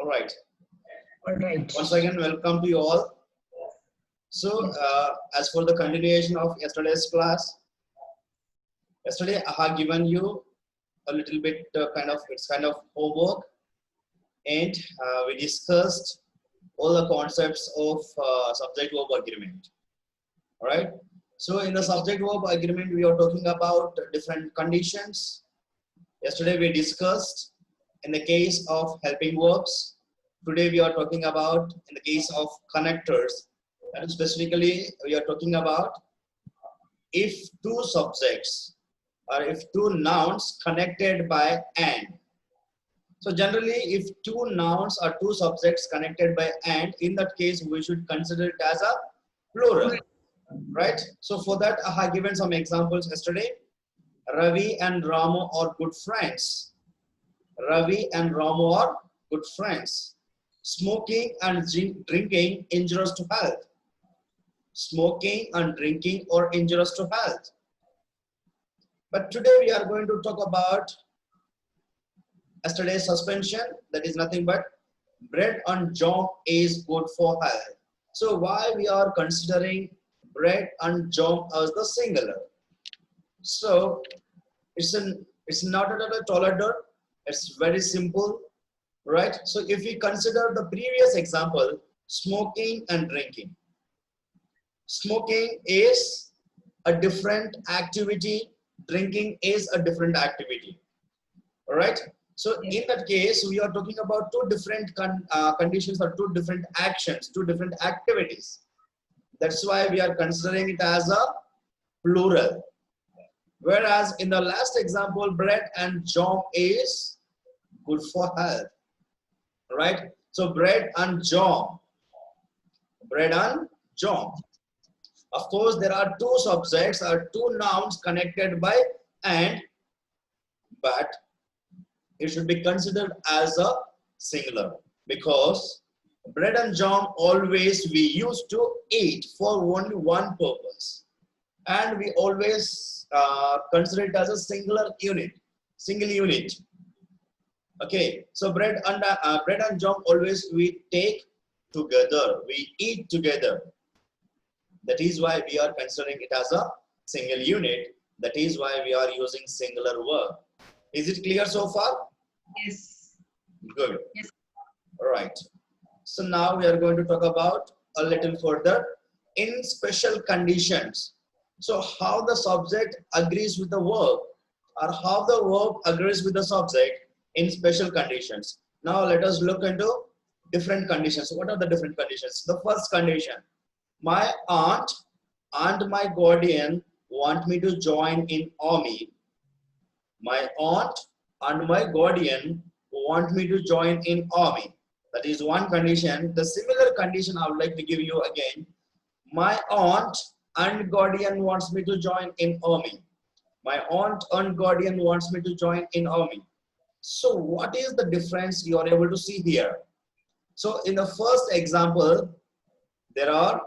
All right. All right. Once again, welcome to you all. So, as for the continuation of yesterday's class, yesterday I have given you a little bit it's kind of homework, and we discussed all the concepts of subject-verb agreement. All right. So, in the subject-verb agreement, we are talking about different conditions. Yesterday we discussed in the case of helping verbs. Today we are talking about in the case of connectors, and specifically we are talking about if two subjects or if two nouns connected by and. So generally, if two nouns or two subjects connected by and, in that case we should consider it as a plural, right? So for that I have given some examples yesterday. Ravi and Ramu are good friends. Ravi and Ramu are good friends. Smoking and drinking injurious to health. Smoking and drinking are injurious to health. But today we are going to talk about yesterday's suspension. That is nothing but bread and jam is good for health. So why we are considering bread and jam as the singular? So it's not a tolerable. It's very simple, right? So if we consider the previous example, smoking and drinking. Smoking is a different activity. Drinking is a different activity. All right. So in that case, we are talking about two different conditions or two different actions, two different activities. That's why we are considering it as a plural. Whereas in the last example, bread and jam is good for health, right? So bread and jam, bread and jam. Of course, there are two subjects or two nouns connected by and, but it should be considered as a singular because bread and jam always we used to eat for only one purpose, and we always consider it as a single unit. Okay, so bread and jam always we take together, we eat together. That is why we are considering it as a single unit. That is why we are using singular verb. Is it clear so far? Yes. Good. Yes. All right. So now we are going to talk about a little further in special conditions. So how the subject agrees with the verb or how the verb agrees with the subject in special conditions. Now let us look into different conditions. What are the different conditions? The first condition, my aunt and my guardian want me to join in army. My aunt and my guardian want me to join in army. That is one condition. The similar condition I would like to give you again. My aunt and guardian wants me to join in army. My aunt and guardian wants me to join in army. So what is the difference you are able to see here? So in the first example, there are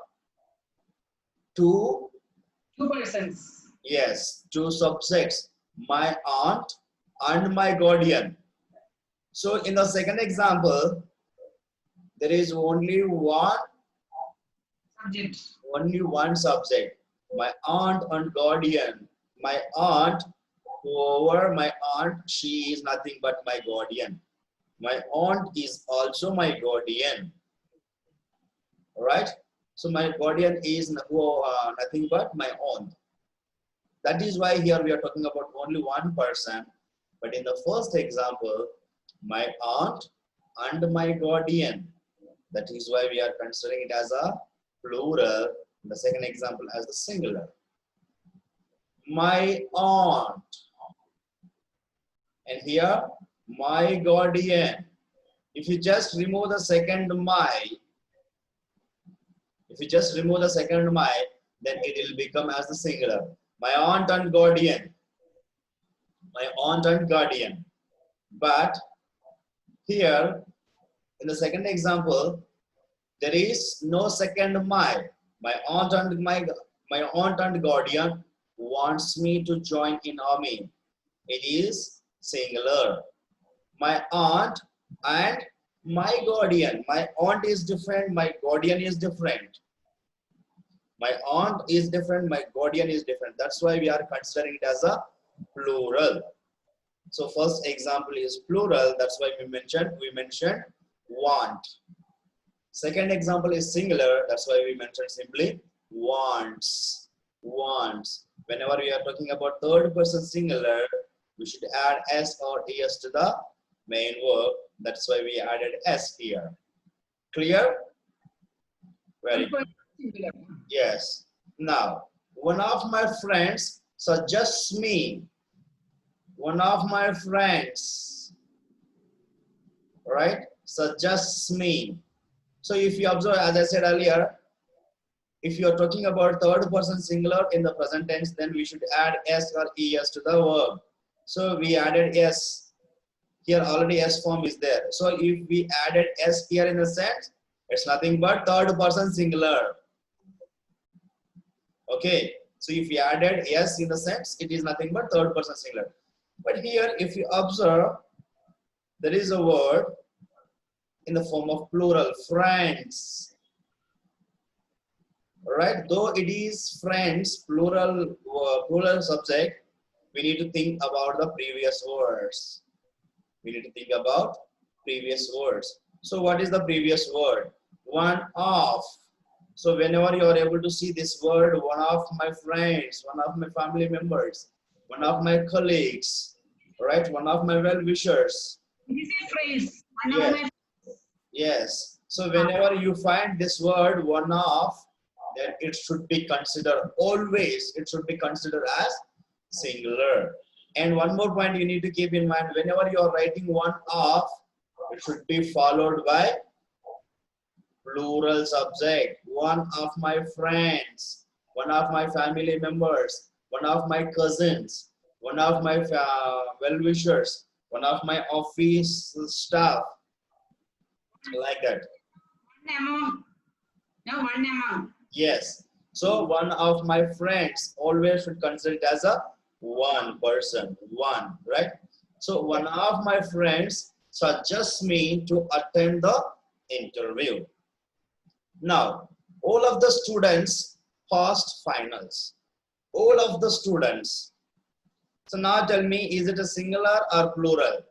two persons. Yes, two subjects, my aunt and my guardian. So in the second example, there is only one subject, my aunt and guardian. My aunt, she is nothing but my guardian. My aunt is also my guardian. All right. So my guardian is nothing but my aunt. That is why here we are talking about only one person. But in the first example, my aunt and my guardian. That is why we are considering it as a plural. The second example as the singular. My aunt. And here, my guardian. If you just remove the second my, then it will become as the singular. My aunt and guardian. My aunt and guardian. But here, in the second example, there is no second my. My aunt and guardian wants me to join in army. It is singular. My aunt and My guardian, my aunt is different, my guardian is different. My aunt is different, my guardian is different. That's why we are considering it as a plural. So first example is plural. That's why we mentioned want. Second example is singular. That's why we mentioned simply wants. Wants. Whenever we are talking about third person singular, we should add s or es to the main verb. That's why we added s here. Clear? Very good. Yes. Now, one of my friends suggests me. One of my friends, right, suggests me. So if you observe, as I said earlier, if you are talking about third person singular in the present tense, then we should add s or es to the verb. So we added s. Here already s form is there. So if we added s here in the sense, it's nothing but third person singular. Okay. So if we added s in the sense, it is nothing but third person singular. But here, if you observe, there is a word in the form of plural, friends. Right? Though it is friends, plural subject, we need to think about the previous words. We need to think about previous words. So what is the previous word? One of. So whenever you are able to see this word, one of my friends, one of my family members, one of my colleagues, right? One of my well-wishers. This is a phrase. Yes. Yes. So whenever you find this word one of, then it should be considered always. It should be considered as singular. And one more point you need to keep in mind: whenever you are writing one of, it should be followed by plural subject. One of my friends, one of my family members, one of my cousins, one of my well-wishers, one of my office staff, like that. One among. No, one among. Yes. So one of my friends always should consider it as a one person, one, right? So one of my friends suggests me to attend the interview. Now, all of the students passed finals. All of the students. So now tell me, is it a singular or plural?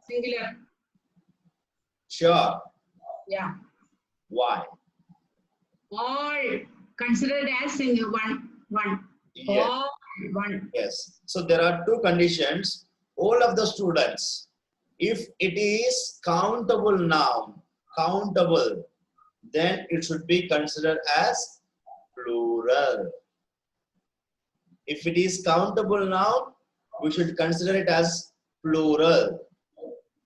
Singular. Sure. Yeah. Why? All considered as single one. Yes. All one. Yes. So there are two conditions. All of the students, if it is countable noun, countable, then it should be considered as plural. If it is countable noun, we should consider it as plural.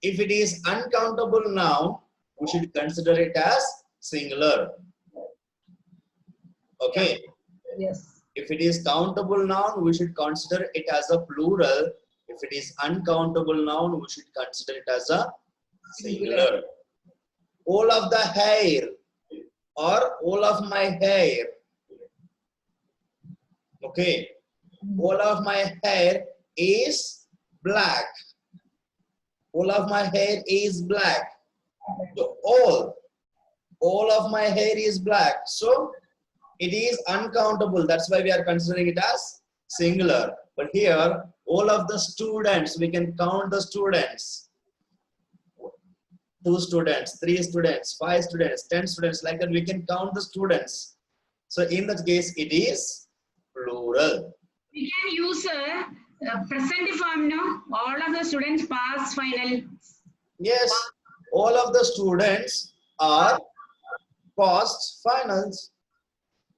If it is uncountable noun, we should consider it as singular. Okay. Yes. If it is countable noun, we should consider it as a plural. If it is uncountable noun, we should consider it as a singular. All of the hair or all of my hair. Okay. All of my hair is black. All of my hair is black. So all of my hair is black. So it is uncountable. That's why we are considering it as singular. But here, all of the students, we can count the students. 2 students, 3 students, 5 students, 10 students, like that we can count the students. So in that case, it is plural. We can use a present form, no? All of the students pass final. Yes, all of the students are passed finals.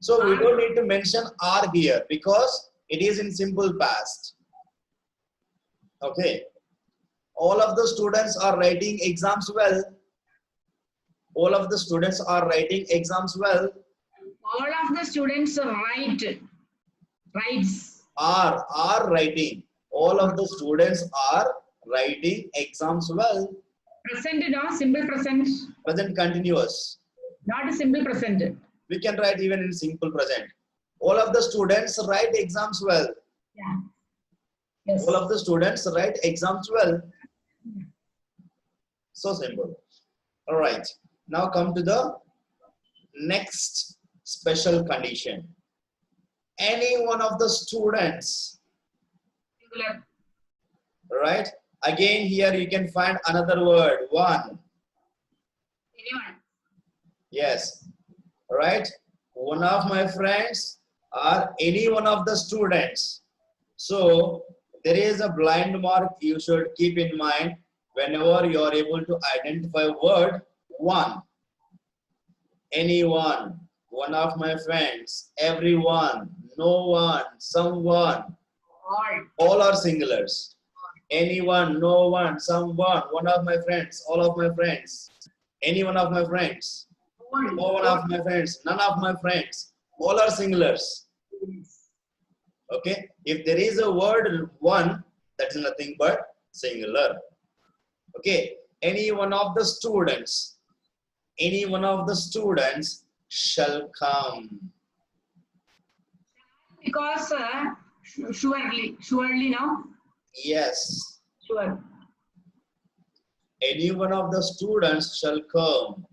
So we don't need to mention are here because it is in simple past. Okay. All of the students are writing exams well. All of the students are writing exams well. All of the students writes. Are writing. All of the students are writing exams well. Present, no? Simple present. Present continuous. Not a simple present. We can write even in simple present. All of the students write exams well. Yeah. Yes. All of the students write exams well. So simple. All right. Now come to the next special condition. Any one of the students, Singular. right? Again, here you can find another word, one. Anyone. Yes, right? One of my friends or any one of the students. So there is a blind mark you should keep in mind whenever you are able to identify word one. Anyone, one of my friends, everyone, no one, someone, all are singulars. Anyone, no one, someone, one of my friends, all of my friends, any one of my friends, no one of my friends, none of my friends, all are singulars. Okay, if there is a word one, that is nothing but singular. Okay, any one of the students, any one of the students shall come. Because surely no. Yes, Sure. any one of the students shall come.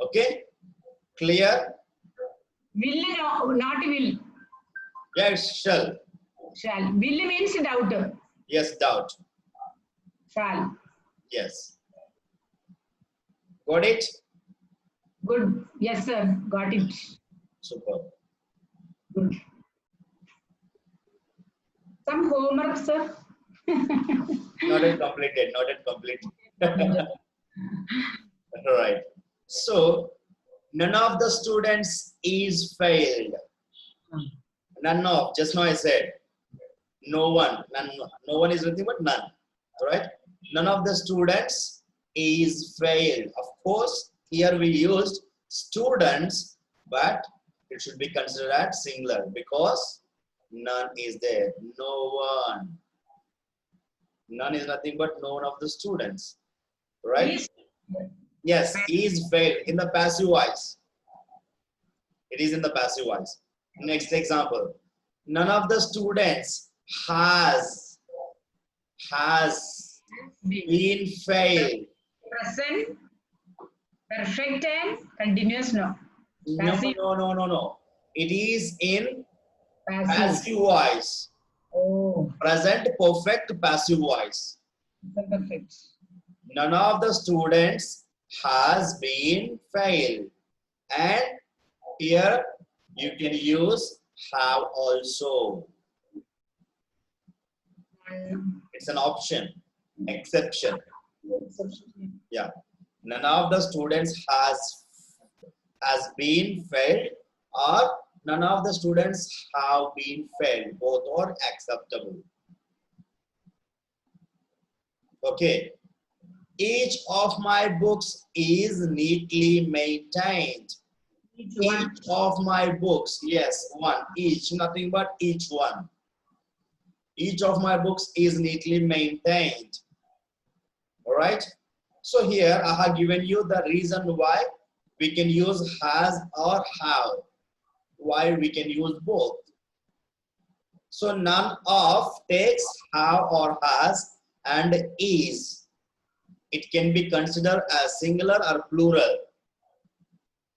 Okay, clear? Will no, not will. Yes, shall. Shall. Will means doubt. Yes, doubt. Shall. Yes. Got it? Good. Yes, sir. Got it. Super. Good. Some homework, sir. Not yet completed. Not yet completed. Right. So, none of the students is failed. None of. Just now I said. No one. None. No one is nothing but none. Right? None of the students is failed. Of course, here we used students, but it should be considered as singular because none is there. No one. None is nothing but no one of the students. Right? Yes, is failed in the passive voice. It is in the passive voice. Next example. None of the students has been failed. Present, perfect and continuous no. Passive. No. It is in Passive. passive voice. Oh, Present perfect passive voice. perfect. None of the students has been failed. And here you can use have also. It's an option, exception. Yeah. None of the students has been failed or none of the students have been failed. Both are acceptable. Okay. Each of my books is neatly maintained. Each of my books, yes, one, each, nothing but each one. Each of my books is neatly maintained. All right. So here I have given you the reason why we can use has or have. Why we can use both. So none of takes have or has and is. It can be considered as singular or plural.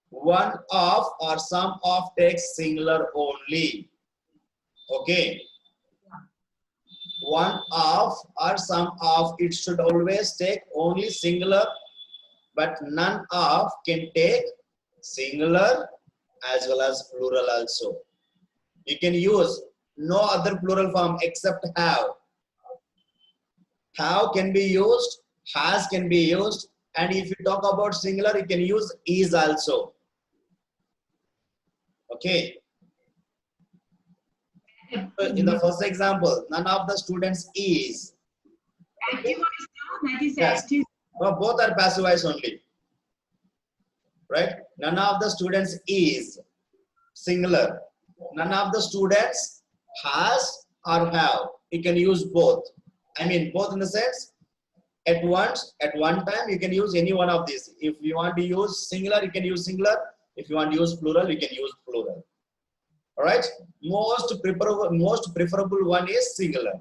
One of or some of takes singular only. Okay. One of or some of, it should always take only singular, but none of can take singular as well as plural also. You can use no other plural form except have. Have can be used, has can be used, and if you talk about singular, you can use is also. Okay. In the first example, none of the students is. Active voice, no? That is Yes. active. Both are passive voice only. Right? None of the students is singular. None of the students has or have. You can use both. I mean, both in the sense, at one time, you can use any one of these. If you want to use singular, you can use singular. If you want to use plural, you can use plural. All right. Most preferable one is singular.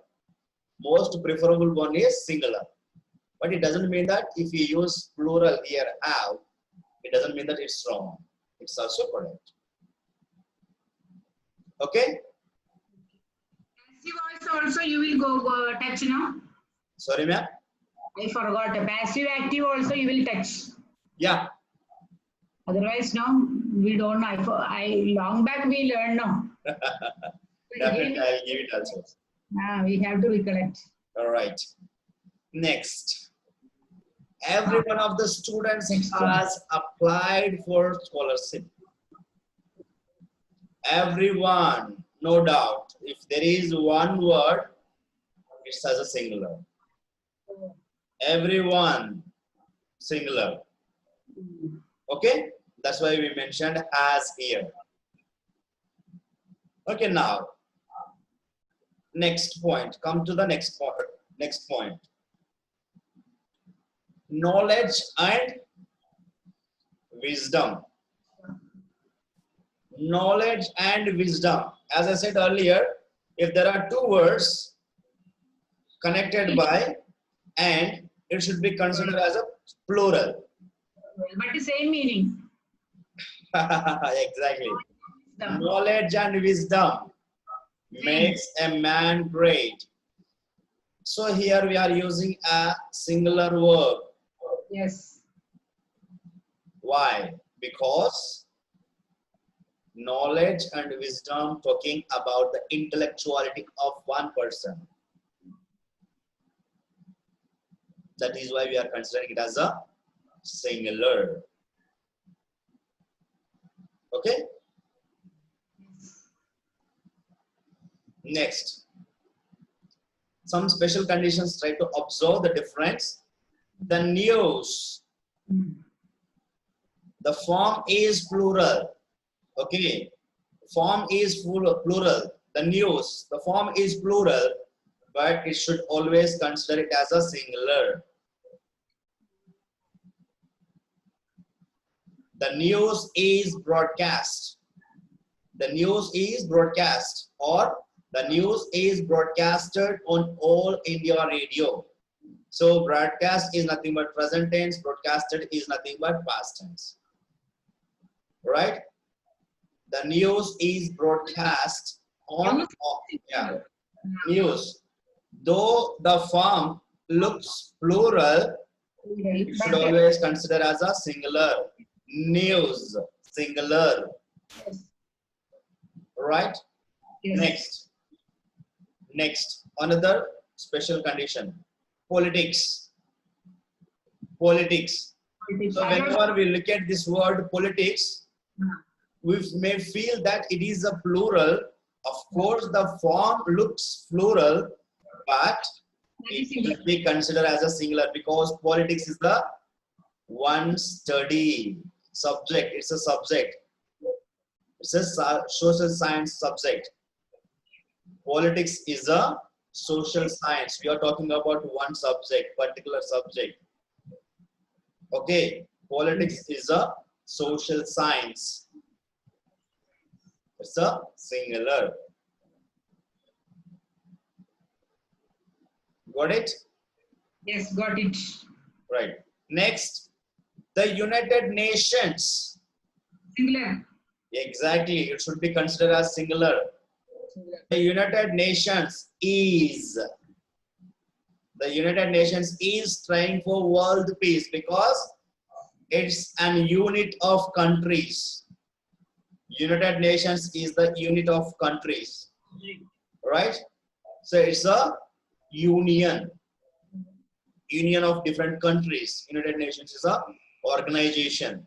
Most preferable one is singular. But it doesn't mean that if you use plural here, have, it doesn't mean that it's wrong. It's also correct. Okay? Passive voice also you will go touch, no? Sorry, ma'am? I forgot. Passive active also you will touch. Yeah. Otherwise, no, we don't know. I long back we learned, no. Definitely, I'll give it also. We have to recollect. All right. Next. Every one of the students has applied for scholarship. Everyone, no doubt. If there is one word, it's as a singular. Everyone, singular. Okay? That's why we mentioned as here. Okay, now. Next point. Come to the next point. Next point. Knowledge and wisdom. Knowledge and wisdom. As I said earlier, if there are two words connected by and, it should be considered as a plural. But the same meaning. Exactly. Knowledge and wisdom makes a man great. So here we are using a singular verb. Yes. Why? Because knowledge and wisdom talking about the intellectuality of one person. That is why we are considering it as a singular. Okay? Next. Some special conditions try to observe the difference. The news. The form is plural. Okay. Form is plural. The news. The form is plural. But it should always consider it as a singular. The news is broadcast. The news is broadcast, or the news is broadcasted on All India Radio. So broadcast is nothing but present tense, broadcasted is nothing but past tense. Right? The news is broadcast on news. Though the form looks plural, it should always consider as a singular. News, singular. Yes. Right? Yes. Next, another special condition. Politics. Politics. So whenever we look at this word politics, we may feel that it is a plural. Of course, the form looks plural, but it should be considered as a singular because politics is the one study subject. It's a subject. It's a social science subject. Politics is a social science. We are talking about one subject, particular subject. Okay. Politics is a social science. It's a singular. Got it? Yes, got it. Right. Next, the United Nations. Singular. Exactly. It should be considered as singular. The United Nations is. The United Nations is trying for world peace because it's an unit of countries. United Nations is the unit of countries. Right? So it's a union. Union of different countries. United Nations is a organization.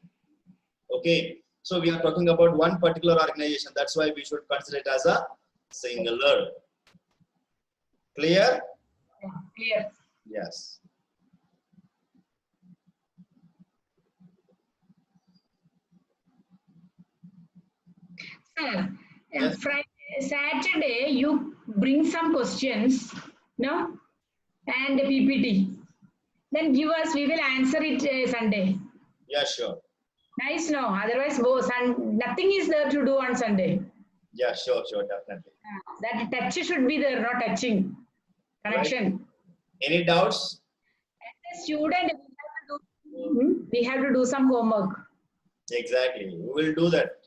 Okay. So we are talking about one particular organization. That's why we should consider it as a singular. Clear? Yeah, clear. Yes. Sir, Yes. Friday, Saturday, you bring some questions, no? And PPT. Then give us, we will answer it Sunday. Yeah, sure. Nice, no? Otherwise, nothing is there to do on Sunday. Yeah, sure, definitely. That touch should be there, not touching. Connection. Right. Any doubts? student, we have to do some homework. Exactly. We will do that.